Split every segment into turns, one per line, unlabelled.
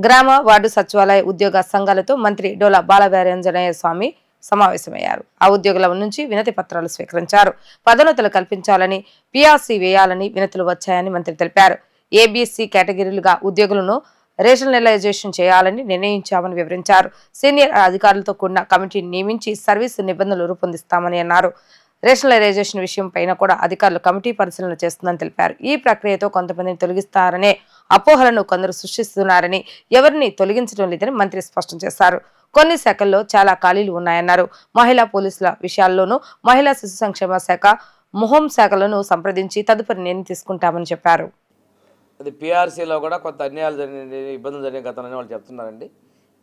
గ్రామ వార్డు సచివాలయ ఉద్యోగ సంఘాలతో మంత్రి డోలా బాలవీరాంజనేయ స్వామి సమావేశమయ్యారు. ఆ ఉద్యోగుల నుంచి వినతి పత్రాలు స్వీకరించారు. పదోన్నతులు కల్పించాలని, పిఆర్సీ వేయాలని వినతులు వచ్చాయని మంత్రి తెలిపారు. ఏబీసీ కేటగిరీలుగా ఉద్యోగులను రేషనలైజేషన్ చేయాలని నిర్ణయించామని వివరించారు. సీనియర్ అధికారులతో కూడిన కమిటీని నియమించి సర్వీసు నిబంధనలు రూపొందిస్తామని అన్నారు. రేషనలైజేషన్ విషయం పైన కూడా అధికారులు కమిటీ పరిశీలన చేస్తుందని తెలిపారు. ఈ ప్రక్రియతో కొంతమందిని తొలగిస్తారనే అపోహలను కొందరు సృష్టిస్తున్నారని, ఎవరిని తొలగించడం లేదని మంత్రి స్పష్టం చేశారు. కొన్ని శాఖల్లో చాలా ఖాళీలు ఉన్నాయన్నారు. మహిళా పోలీసుల విషయాల్లోనూ మహిళా శిశు సంక్షేమ శాఖ, హోం శాఖలను సంప్రదించి తదుపరి నిర్ణయం తీసుకుంటామని చెప్పారు.
అది పీఆర్సీలో కూడా కొంత అన్యాయాలు జరిగినాయి, ఇబ్బందులు జరిగిన గతంలోనే వాళ్ళు చెప్తున్నారండి.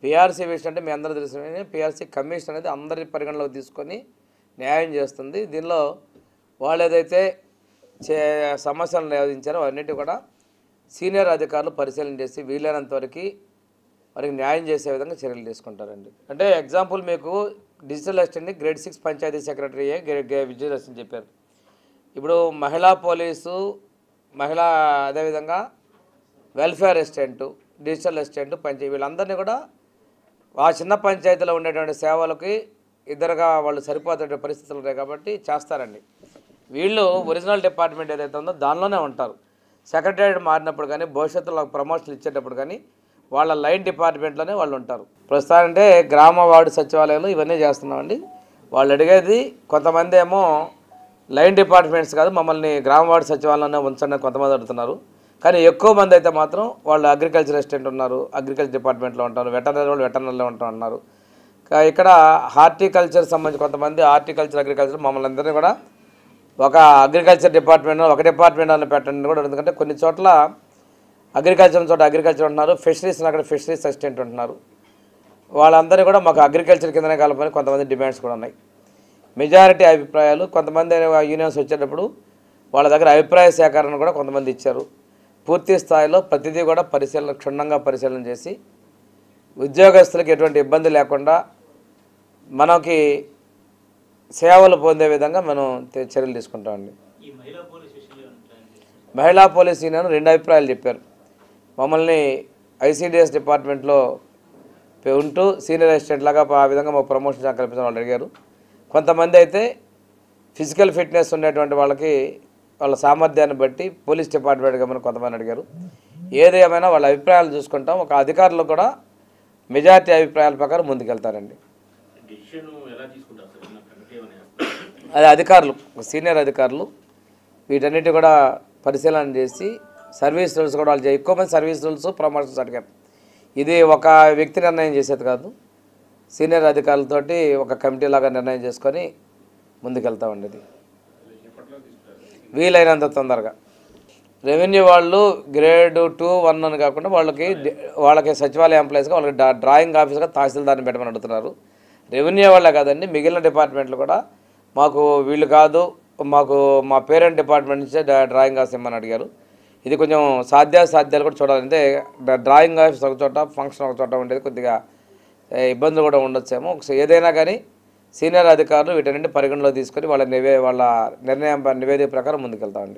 పీఆర్సీ విషయం అంటే మీ అందరూ తెలిసిన పీఆర్సీ కమిషన్ అనేది అందరి పరిగణలోకి తీసుకొని న్యాయం చేస్తుంది. దీనిలో వాళ్ళు ఏదైతే సమస్యలను నివేదించారో అన్నిటి కూడా సీనియర్ అధికారులు పరిశీలన చేసి వీలైనంత వరకు వారికి న్యాయం చేసే విధంగా చర్యలు తీసుకుంటారండి. అంటే ఎగ్జాంపుల్ మీకు డిజిటల్ అసిస్టెంట్ని గ్రేడ్ 6 పంచాయతీ సెక్రటరీయే విజయదర్శన్ చెప్పారు. ఇప్పుడు మహిళా పోలీసు, మహిళా అదేవిధంగా వెల్ఫేర్ అసిస్టెంటు, డిజిటల్ అసిస్టెంటు వీళ్ళందరినీ కూడా ఆ చిన్న పంచాయతీలో ఉండేటువంటి సేవలకి ఇద్దరుగా వాళ్ళు సరిపోతున్న పరిస్థితులు ఉన్నాయి కాబట్టి చేస్తారండి. వీళ్ళు ఒరిజినల్ డిపార్ట్మెంట్ ఏదైతే ఉందో దానిలోనే ఉంటారు. సెక్రటరియట్ మారినప్పుడు కానీ, భవిష్యత్తులో ప్రమోషన్లు ఇచ్చేటప్పుడు కానీ వాళ్ళ లైన్ డిపార్ట్మెంట్లోనే వాళ్ళు ఉంటారు. ప్రస్తుతం అంటే గ్రామ వార్డు సచివాలయంలో ఇవన్నీ చేస్తున్నామండి. వాళ్ళు అడిగేది కొంతమంది ఏమో లైన్ డిపార్ట్మెంట్స్ కాదు, మమ్మల్ని గ్రామ వార్డు సచివాలయంలోనే ఉంచండి కొంతమంది అడుగుతున్నారు. కానీ ఎక్కువ మంది అయితే మాత్రం వాళ్ళు అగ్రికల్చర్ అసిస్టెంట్ ఉన్నారు, అగ్రికల్చర్ డిపార్ట్మెంట్లో ఉంటారు, వెటర్నరీ వాళ్ళు వెటర్నరీలో ఉంటారు. ఇక్కడ హార్టికల్చర్ సంబంధించి కొంతమంది అగ్రికల్చర్ మమ్మల్ని అందరినీ కూడా ఒక అగ్రికల్చర్ డిపార్ట్మెంట్, ఒక డిపార్ట్మెంట్ అని పెట్టండి కూడా. ఎందుకంటే కొన్ని చోట్ల అగ్రికల్చర్ ఉంటున్నారు, ఫిషరీస్ అక్కడ ఫిషరీస్ అసిస్టెంట్ ఉంటున్నారు. వాళ్ళందరినీ కూడా మాకు అగ్రికల్చర్ కిందనే కలపని కొంతమంది డిమాండ్స్ కూడా ఉన్నాయి. మెజారిటీ అభిప్రాయాలు కొంతమంది యూనియన్స్ వచ్చేటప్పుడు వాళ్ళ దగ్గర అభిప్రాయ సేకరణ కూడా కొంతమంది ఇచ్చారు. పూర్తి స్థాయిలో ప్రతిదీ కూడా క్షుణ్ణంగా పరిశీలన చేసి ఉద్యోగస్తులకు ఎటువంటి ఇబ్బంది లేకుండా మనకి సేవలు పొందే విధంగా మనం చర్యలు తీసుకుంటామండి. మహిళా పోలీస్ యూనియన్ 2 అభిప్రాయాలు చెప్పారు. మమ్మల్ని ఐసీడీఎస్ డిపార్ట్మెంట్లో ఉంటూ సీనియర్ అసిస్టెంట్ లాగా ఆ విధంగా మాకు ప్రమోషన్ కల్పించడం వాళ్ళు అడిగారు. కొంతమంది అయితే ఫిజికల్ ఫిట్నెస్ ఉండేటువంటి వాళ్ళకి వాళ్ళ సామర్థ్యాన్ని బట్టి పోలీస్ డిపార్ట్మెంట్గా మనం కొంతమంది అడిగారు. ఏది ఏమైనా వాళ్ళ అభిప్రాయాలు చూసుకుంటాం. ఒక అధికారులు కూడా మెజారిటీ అభిప్రాయాల ప్రకారం ముందుకెళ్తారండి. అది అధికారులు, సీనియర్ అధికారులు వీటన్నిటి కూడా పరిశీలన చేసి సర్వీస్ రూల్స్ కూడా వాళ్ళు ఎక్కువ మంది సర్వీస్ రూల్స్, ప్రమోషన్స్ అడిగారు. ఇది ఒక వ్యక్తి నిర్ణయం చేసేది కాదు, సీనియర్ అధికారులతోటి ఒక కమిటీ లాగా నిర్ణయం చేసుకొని ముందుకెళ్తామండి. ఇది వీలైనంత తొందరగా రెవెన్యూ వాళ్ళు గ్రేడ్ 2, 1 అని కాకుండా వాళ్ళకి సచివాలయ ఎంప్లాయీస్గా వాళ్ళకి డ్రాయింగ్ ఆఫీస్గా తహసీల్దార్ని పెట్టమని అడుగుతున్నారు. రెవెన్యూ వాళ్ళే కాదండి, మిగిలిన డిపార్ట్మెంట్లు కూడా మాకు వీళ్ళు కాదు, మాకు మా పేరెంట్ డిపార్ట్మెంట్ నుంచే డ్రాయింగ్ ఆఫీస్ ఇమ్మని అడిగారు. ఇది కొంచెం సాధ్యాలు కూడా చూడాలంటే డ్రాయింగ్ ఆఫీస్ ఒక చోట, ఫంక్షన్ ఒక చోట ఉండేది కొద్దిగా ఇబ్బందులు కూడా ఉండొచ్చేమో. ఏదైనా కానీ సీనియర్ అధికారులు వీటన్నింటి పరిగణలో తీసుకొని వాళ్ళ నిర్ణయం నివేదిక ప్రకారం ముందుకెళ్తామండి.